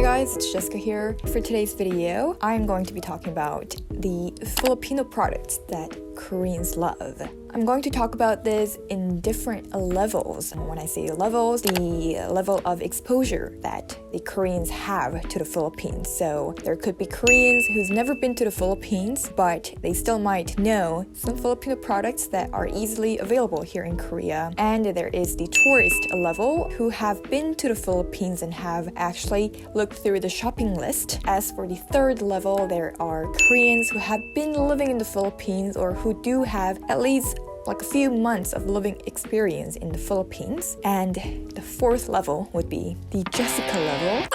guys, it's Jessica here. For today's video, I'm going to be talking about the Filipino products that Koreans love. I'm going to talk about this in different levels. When I say levels, the level of exposure that the Koreans have to the Philippines. So there could be Koreans who's never been to the Philippines, but they still might know some Filipino products that are easily available here in Korea. And there is the tourist level who have been to the Philippines and have actually looked through the shopping list. As for the third level, there are Koreans who have been living in the Philippines or who do have at least like a few months of living experience in the Philippines. And the fourth level would be the Jessica level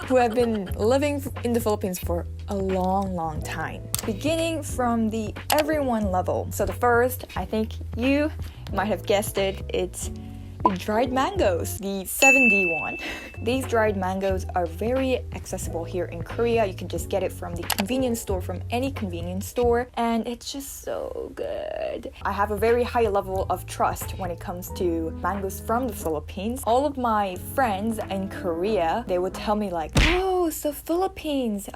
who have been living in the Philippines for a long time. Beginning from the everyone level. So the first, I think you might have guessed it, it's dried mangoes, the 7D1. These dried mangoes are very accessible here in Korea. You can just get it from the convenience store, from any convenience store, and it's just so good. I have a very high level of trust when it comes to mangoes from the Philippines. All of my friends in Korea, they would tell me like, oh, so Philippines,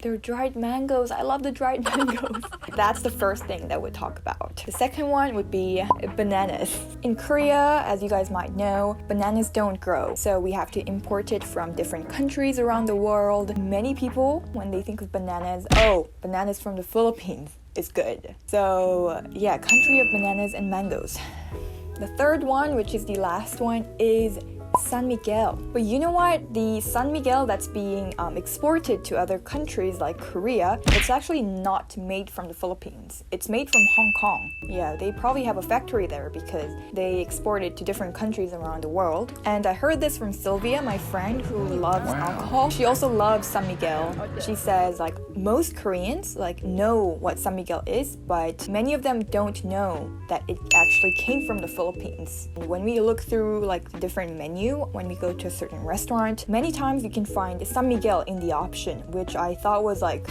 they're dried mangoes. I love the dried mangoes. That's the first thing that we'll talk about. The second one would be bananas. In Korea, as you guys might know, bananas don't grow. So we have to import it from different countries around the world. Many people, when they think of bananas, oh, bananas from the Philippines is good. So yeah, country of bananas and mangoes. The third one, which is the last one, is San Miguel. But you know what? The San Miguel that's being exported to other countries like Korea, it's actually not made from the Philippines. It's made from Hong Kong. Yeah, they probably have a factory there because they export it to different countries around the world. And I heard this from Sylvia, my friend who loves alcohol. She also loves San Miguel. She says like most Koreans like know what San Miguel is, but many of them don't know that it actually came from the Philippines. And when we look through like the different menus, when we go to a certain restaurant, many times you can find San Miguel in the option, which I thought was like,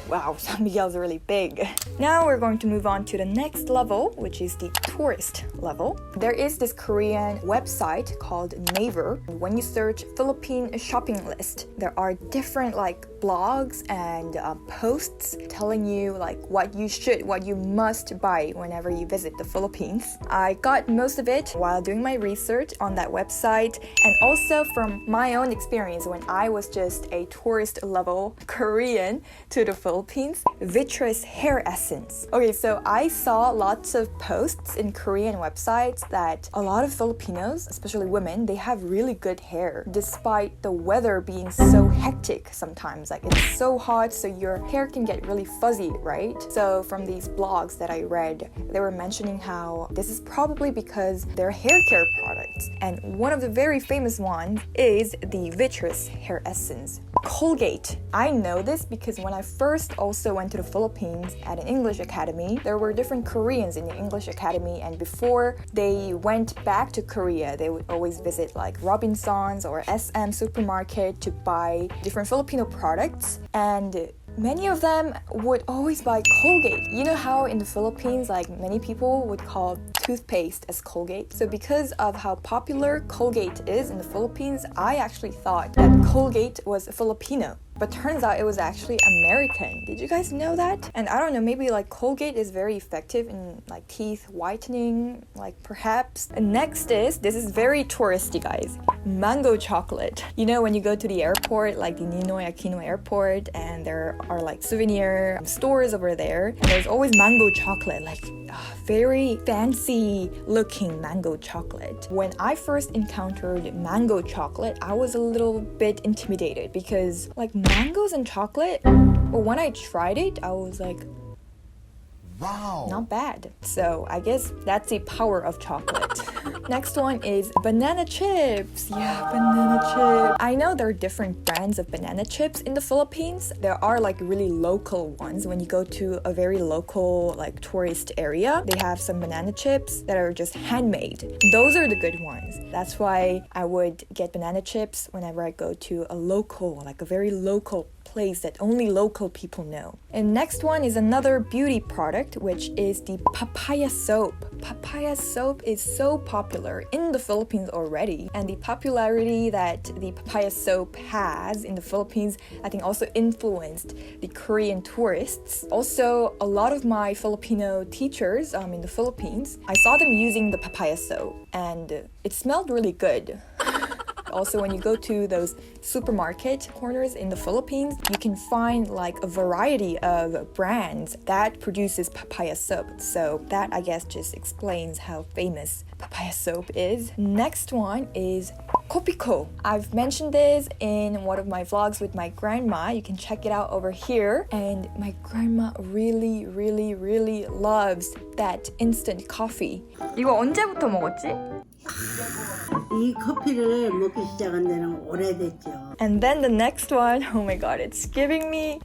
wow, San Miguel's really big. Now we're going to move on to the next level, which is the tourist level. There is this Korean website called Naver. When you search Philippine shopping list, there are different like blogs and posts telling you like what you must buy whenever you visit the Philippines. I got most of it while doing my research on that website, and also from my own experience when I was just a tourist level Korean to the Philippines. Vitreous hair essence. Okay, so I saw lots of posts in Korean websites that a lot of Filipinos, especially women, they have really good hair despite the weather being so hectic sometimes. Like it's so hot, so your hair can get really fuzzy, right? So from these blogs that I read, they were mentioning how this is probably because they're hair care products. And one of the very famous ones is the vitreous hair essence. Colgate. I know this because when I first also went to the Philippines at an English academy, there were different Koreans in the English academy, and before they went back to Korea, they would always visit like Robinson's or SM supermarket to buy different Filipino products, and many of them would always buy Colgate. You know how in the Philippines, like many people would call toothpaste as Colgate? So because of how popular Colgate is in the Philippines, I actually thought that Colgate was Filipino. But turns out it was actually American. Did you guys know that? And I don't know, maybe like Colgate is very effective in like teeth whitening, like perhaps. And next is, this is very touristy guys, mango chocolate. You know when you go to the airport, like the Ninoy Aquino airport, and there are like souvenir stores over there, and there's always mango chocolate, like very fancy looking mango chocolate. When I first encountered mango chocolate, I was a little bit intimidated because like mangoes and chocolate, but when I tried it, I was like, wow, not bad. So I guess that's the power of chocolate. Next one is banana chips. Yeah, banana chips. I know there are different brands of banana chips in the Philippines. There are like really local ones. When you go to a very local like tourist area, they have some banana chips that are just handmade. Those are the good ones. That's why I would get banana chips whenever I go to a local, like a very local place that only local people know. And next one is another beauty product, which is the Papaya Soap. Papaya Soap is so popular in the Philippines already, and the popularity that the Papaya Soap has in the Philippines, I think also influenced the Korean tourists. Also, a lot of my Filipino teachers in the Philippines, I saw them using the Papaya Soap, and it smelled really good. Also, when you go to those supermarket corners in the Philippines, you can find like a variety of brands that produces papaya soap. So that, I guess, just explains how famous papaya soap is. Next one is Kopiko. I've mentioned this in one of my vlogs with my grandma. You can check it out over here. And my grandma really loves that instant coffee. 이거 언제부터 먹었지? 이 커피를 먹기 시작한 데는 오래됐죠. And then the next one, oh my god, it's giving me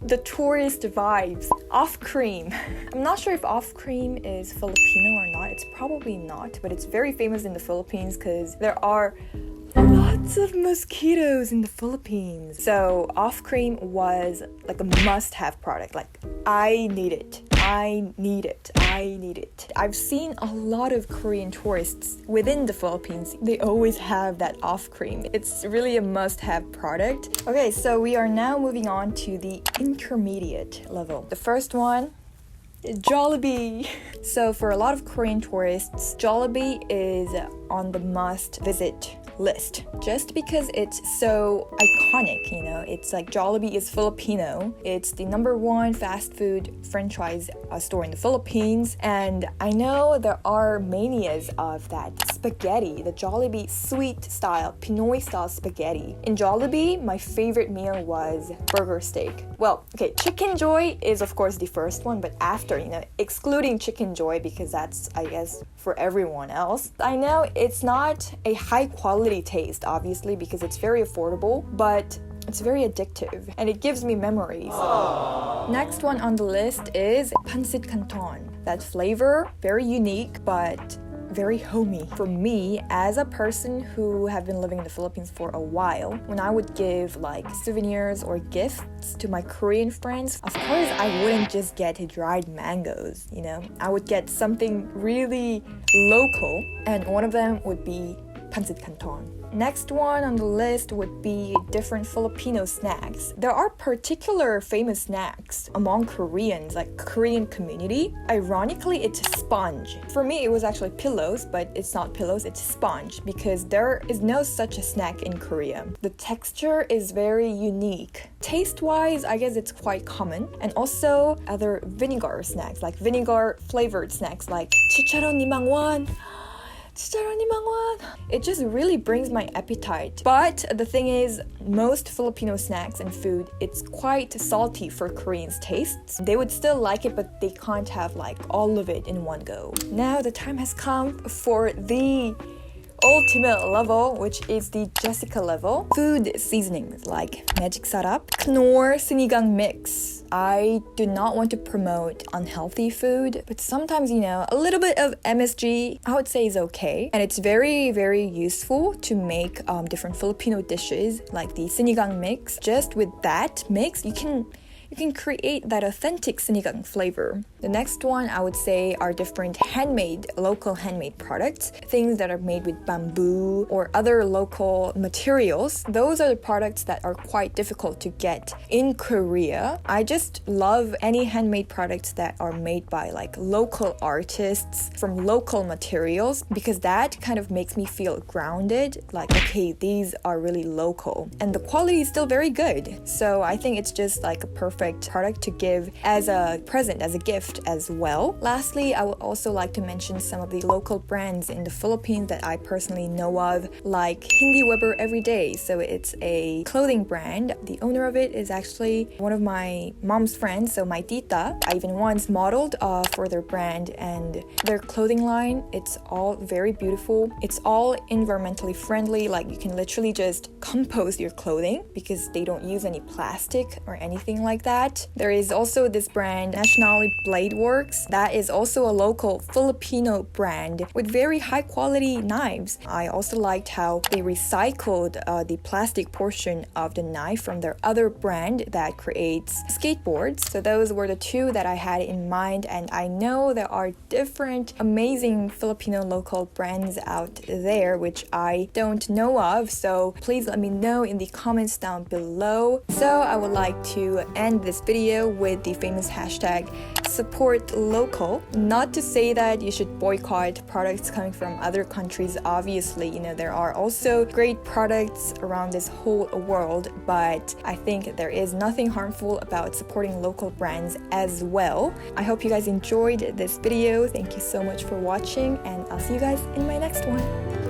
the tourist vibes. Off cream. I'm not sure if off cream is Filipino or not. It's probably not, but it's very famous in the Philippines because there are lots of mosquitoes in the Philippines. So off cream was like a must-have product. Like, I need it. I've seen a lot of Korean tourists within the Philippines. They always have that off cream. It's really a must-have product. Okay, so we are now moving on to the intermediate level. The first one, Jollibee. So for a lot of Korean tourists, Jollibee is on the must-visit list just because it's so iconic, you know. It's like Jollibee is Filipino. It's the #1 fast food franchise store in the Philippines, and I know there are manias of that spaghetti, the Jollibee sweet style, Pinoy style spaghetti. In Jollibee, my favorite meal was burger steak. Well, okay, Chicken Joy is of course the first one, but after, you know, excluding Chicken Joy because that's, I guess, for everyone else. I know it's not a high quality taste, obviously, because it's very affordable, but it's very addictive and it gives me memories. Aww. Next one on the list is Panzerkanton. That flavor, very unique, but very homey. For me, as a person who have been living in the Philippines for a while, when I would give like souvenirs or gifts to my Korean friends, of course I wouldn't just get dried mangoes, you know. I would get something really local, and one of them would be Panzerkanton. Next one on the list would be different Filipino snacks. There are particular famous snacks among Koreans, like Korean community. Ironically, it's sponge. For me, it was actually pillows, but it's not pillows, it's sponge, because there is no such a snack in Korea. The texture is very unique. Taste-wise, I guess it's quite common. And also other vinegar snacks, like vinegar flavored snacks like chicharon ni mangwan. It just really brings my appetite. But the thing is, most Filipino snacks and food, it's quite salty for Koreans' tastes. They would still like it, but they can't have like all of it in one go. Now the time has come for the ultimate level, which is the Jessica level. Food seasonings like magic sarap, Knorr sinigang mix. I do not want to promote unhealthy food, but sometimes, you know, a little bit of MSG, I would say, is okay. And it's very useful to make different Filipino dishes like the sinigang mix. Just with that mix, you can create that authentic sinigang flavor. The next one I would say are different local handmade products, things that are made with bamboo or other local materials. Those are the products that are quite difficult to get in Korea. I just love any handmade products that are made by like local artists from local materials, because that kind of makes me feel grounded, like, okay, these are really local and the quality is still very good. So I think it's just like a perfect product to give as a present, as a gift as well. Lastly, I would also like to mention some of the local brands in the Philippines that I personally know of, like Hindi Weber Everyday. So it's a clothing brand. The owner of it is actually one of my mom's friends, so my tita. I even once modeled for their brand, and their clothing line, it's all very beautiful. It's all environmentally friendly, like you can literally just compost your clothing because they don't use any plastic or anything like that, there is also this brand, Nationally Blade Works, that is also a local Filipino brand with very high quality knives. I also liked how they recycled the plastic portion of the knife from their other brand that creates skateboards. So those were the two that I had in mind, and I know there are different amazing Filipino local brands out there which I don't know of, so please let me know in the comments down below. So I would like to end this video with the famous hashtag support local. Not to say that you should boycott products coming from other countries. Obviously, there are also great products around this whole world, but I think there is nothing harmful about supporting local brands as well. I hope you guys enjoyed this video. Thank you so much for watching, and I'll see you guys in my next one.